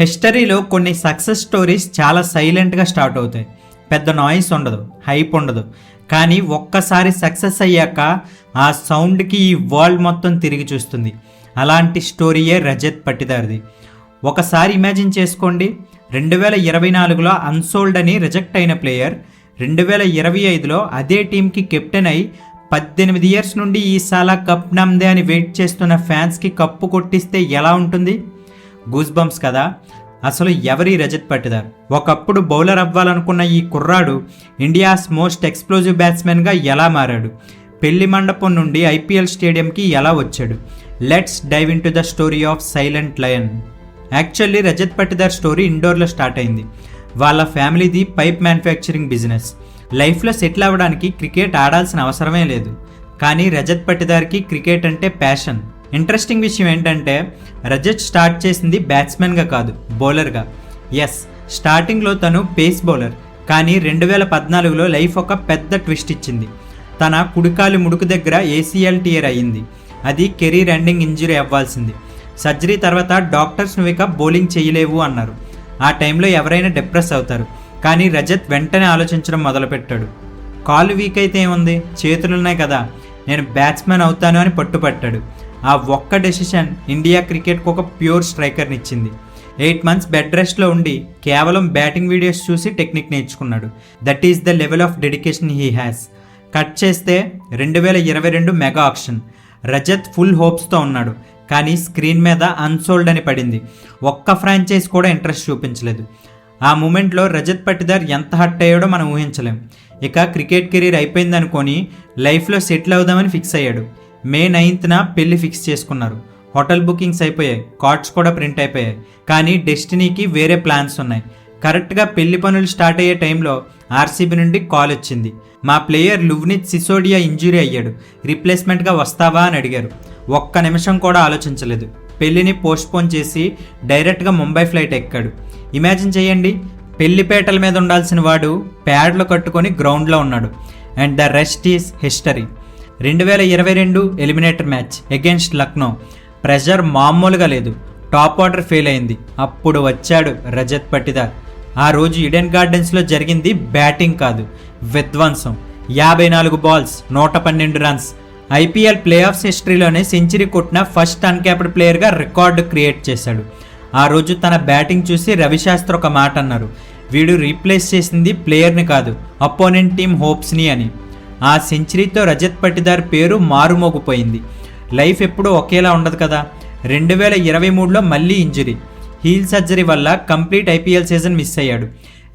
హిస్టరీలో కొన్ని success stories చాలా సైలెంట్గా స్టార్ట్ అవుతాయి. పెద్ద నాయిస్ ఉండదు, హైప్ ఉండదు. కానీ ఒక్కసారి సక్సెస్ అయ్యాక ఆ సౌండ్కి ఈ వరల్డ్ మొత్తం తిరిగి చూస్తుంది. అలాంటి స్టోరీయే రజత్ పటిదార్ది. ఒకసారి ఇమాజిన్ చేసుకోండి, 2024లో అన్సోల్డ్ అని రిజెక్ట్ అయిన ప్లేయర్ 2025లో అదే టీంకి కెప్టెన్ అయి 18 ఇయర్స్ నుండి ఈసాల కప్ నమ్దే అని వెయిట్ చేస్తున్న ఫ్యాన్స్కి కప్పు కొట్టిస్తే ఎలా ఉంటుంది? గూస్ బంప్స్ కదా. అసలు ఎవరి రజత్ పటిదార్? ఒకప్పుడు బౌలర్ అవ్వాలనుకున్న ఈ కుర్రాడు ఇండియాస్ మోస్ట్ ఎక్స్ప్లోజివ్ బ్యాట్స్మెన్గా ఎలా మారాడు? పెళ్లి మండపం నుండి ఐపీఎల్ స్టేడియంకి ఎలా వచ్చాడు? Let's dive into the story of silent lion. Actually Rajat Patidar story ఇండోర్లో స్టార్ట్ అయింది. వాళ్ళ ఫ్యామిలీది పైప్ మ్యానుఫ్యాక్చరింగ్ బిజినెస్. లైఫ్లో సెటిల్ అవ్వడానికి క్రికెట్ ఆడాల్సిన అవసరమే లేదు. కానీ రజత్ పటిదార్కి క్రికెట్ అంటే ప్యాషన్. ఇంట్రెస్టింగ్ విషయం ఏంటంటే రజత్ స్టార్ట్ చేసింది బ్యాట్స్మెన్గా కాదు, బౌలర్గా. ఎస్, స్టార్టింగ్లో తను పేస్ బౌలర్. కానీ 2014లో లైఫ్ ఒక పెద్ద ట్విస్ట్ ఇచ్చింది. తన కుడికాలు ముడుకు దగ్గర ఏసీఎల్ టియర్ అయ్యింది. అది కెరీర్ ఎండింగ్ ఇంజరీ అవ్వాల్సింది. సర్జరీ తర్వాత డాక్టర్స్ నువ్వు ఇక బౌలింగ్ చేయలేవు అన్నారు. ఆ టైంలో ఎవరైనా డిప్రెస్ అవుతారు. కానీ రజత్ వెంటనే ఆలోచించడం మొదలుపెట్టాడు. కాలు వీక్ అయితే ఏముంది, చేతులున్నాయి కదా, నేను బ్యాట్స్మెన్ అవుతాను అని పట్టుపట్టాడు. ఆ ఒక్క డెసిషన్ ఇండియా క్రికెట్కు ఒక ప్యూర్ స్ట్రైకర్ని ఇచ్చింది. 8 months బెడ్ రెస్ట్లో ఉండి కేవలం బ్యాటింగ్ వీడియోస్ చూసి టెక్నిక్ నేర్చుకున్నాడు. That is the level of dedication he has. Cut చేస్తే 2022 మెగా ఆక్షన్. రజత్ ఫుల్ హోప్స్తో ఉన్నాడు. కానీ స్క్రీన్ మీద అన్సోల్డ్ అని పడింది. ఒక్క ఫ్రాంచైజ్ కూడా ఇంట్రెస్ట్ చూపించలేదు. ఆ మూమెంట్లో రజత్ పటిదార్ ఎంత హర్ట్ అయ్యాడో మనం ఊహించలేం. ఇక క్రికెట్ కెరీర్ అయిపోయింది అనుకొని లైఫ్లో సెటిల్ అవుదామని ఫిక్స్ అయ్యాడు. May 9th పెళ్లి ఫిక్స్ చేసుకున్నారు. హోటల్ బుకింగ్స్ అయిపోయాయి, కార్డ్స్ కూడా ప్రింట్ అయిపోయాయి. కానీ డెస్టినీకి వేరే ప్లాన్స్ ఉన్నాయి. కరెక్ట్గా పెళ్లి పనులు స్టార్ట్ అయ్యే టైంలో ఆర్సీబీ నుండి కాల్ వచ్చింది. మా ప్లేయర్ లువ్నిత్ సిసోడియా ఇంజురీ అయ్యాడు, రీప్లేస్మెంట్గా వస్తావా అని అడిగారు. ఒక్క నిమిషం కూడా ఆలోచించలేదు. పెళ్లిని పోస్ట్పోన్ చేసి డైరెక్ట్గా ముంబై ఫ్లైట్ ఎక్కాడు. ఇమాజిన్ చేయండి, పెళ్లిపేటల మీద ఉండాల్సిన వాడు ప్యాడ్లు కట్టుకొని గ్రౌండ్లో ఉన్నాడు. And the rest is history. 2022 eliminator match against Lucknow. Pressure మామూలుగా లేదు. టాప్ ఆర్డర్ ఫెయిల్ అయింది. అప్పుడు వచ్చాడు రజత్ పటిదార్. ఆ రోజు ఈడెన్ గార్డెన్స్లో జరిగింది బ్యాటింగ్ కాదు, విధ్వంసం. 54 balls, 112 runs. IPL playoffs హిస్టరీలోనే సెంచరీ కొట్టిన ఫస్ట్ అన్క్యాప్డ్ ప్లేయర్గా రికార్డు క్రియేట్ చేశాడు. ఆ రోజు తన బ్యాటింగ్ చూసి రవిశాస్త్రి ఒక మాట అన్నారు, వీడు రీప్లేస్ చేసింది ప్లేయర్ని కాదు, అపోనెంట్ టీమ్ హోప్స్ని అని. ఆ సెంచరీతో రజత్ పటిదార్ పేరు మారుమోగిపోయింది. లైఫ్ ఎప్పుడూ ఒకేలా ఉండదు కదా. 2023లో మళ్ళీ ఇంజరీ, హీల్ సర్జరీ వల్ల కంప్లీట్ ఐపీఎల్ సీజన్ మిస్ అయ్యాడు.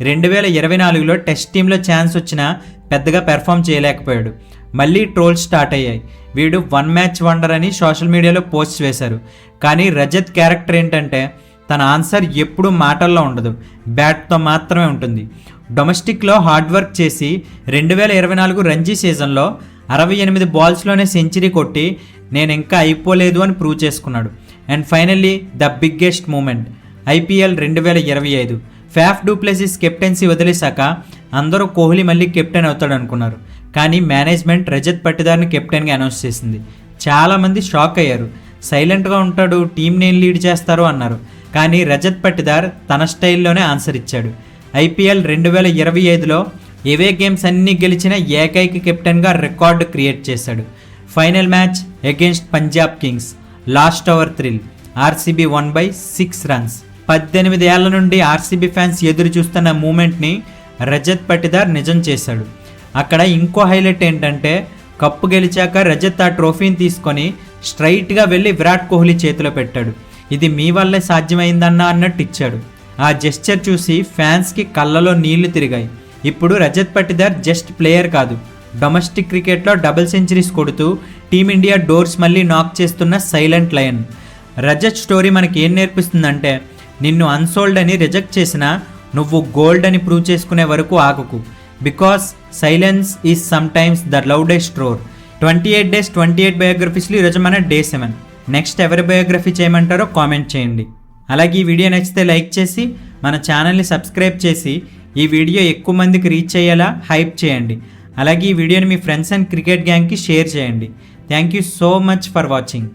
2024లో టెస్ట్ టీంలో ఛాన్స్ వచ్చినా పెద్దగా పెర్ఫామ్ చేయలేకపోయాడు. మళ్ళీ ట్రోల్స్ స్టార్ట్ అయ్యాయి. వీడు 1 match వండర్ అని సోషల్ మీడియాలో పోస్ట్ వేశారు. కానీ రజత్ క్యారెక్టర్ ఏంటంటే తన ఆన్సర్ ఎప్పుడూ మాటల్లో ఉండదు, బ్యాట్తో మాత్రమే ఉంటుంది. డొమెస్టిక్లో హార్డ్ వర్క్ చేసి 2024 రంజీ సీజన్లో 68 balls సెంచరీ కొట్టి నేను ఇంకా అయిపోలేదు అని ప్రూవ్ చేసుకున్నాడు. And finally the biggest moment, IPL 2025. Faf du Plessis captaincy వదిలేశాక అందరూ కోహ్లీ మళ్ళీ కెప్టెన్ అవుతాడు అనుకున్నారు. కానీ మేనేజ్మెంట్ రజత్ పటిదార్ని కెప్టెన్గా అనౌన్స్ చేసింది. చాలామంది షాక్ అయ్యారు. సైలెంట్గా ఉంటాడు, టీంని నేను లీడ్ చేస్తారు అన్నారు. కానీ రజత్ పటిదార్ తన స్టైల్లోనే ఆన్సర్ ఇచ్చాడు. ఐపీఎల్ 2025లో ఏవే గేమ్స్ అన్నీ గెలిచిన ఏకైక కెప్టెన్గా రికార్డు క్రియేట్ చేశాడు. Final match against Punjab Kings. Last over thrill. RCB won by 6 runs. 18 ఏళ్ల నుండి ఆర్సీబీ ఫ్యాన్స్ ఎదురు చూస్తున్న మూమెంట్ని రజత్ పటిదార్ నిజం చేశాడు. అక్కడ ఇంకో హైలైట్ ఏంటంటే కప్పు గెలిచాక రజత్ ఆ ట్రోఫీని తీసుకొని స్ట్రైట్గా వెళ్ళి విరాట్ కోహ్లీ చేతిలో పెట్టాడు. ఇది మీ వల్లే సాధ్యమైందన్నా అన్నట్టు ఇచ్చాడు. ఆ జెస్చర్ చూసి ఫ్యాన్స్కి కళ్ళలో నీళ్లు తిరిగాయి. ఇప్పుడు రజత్ పటిదార్ జస్ట్ ప్లేయర్ కాదు, డొమెస్టిక్ క్రికెట్లో డబుల్ సెంచరీస్ కొడుతూ టీమిండియా డోర్స్ మళ్ళీ నాక్ చేస్తున్న సైలెంట్ లయన్. రజత్ స్టోరీ మనకి ఏం నేర్పిస్తుందంటే నిన్ను అన్సోల్డ్ అని రిజెక్ట్ చేసినా నువ్వు గోల్డ్ అని ప్రూవ్ చేసుకునే వరకు ఆగకు. Because silence is sometimes the loudest roar. 28 days 28 బయోగ్రఫీస్లో ఈరోజు మన Day 7. నెక్స్ట్ ఎవరి బయోగ్రఫీ చేయమంటారో కామెంట్ చేయండి. అలాగే ఈ వీడియో నచ్చితే లైక్ చేసి మన ఛానల్ని సబ్స్క్రైబ్ చేసి ఈ వీడియో ఎక్కువ మందికి రీచ్ అయ్యేలా హైప్ చేయండి. అలాగే ఈ వీడియోని మీ ఫ్రెండ్స్ అండ్ క్రికెట్ గ్యాంగ్కి షేర్ చేయండి. Thank you so much for watching.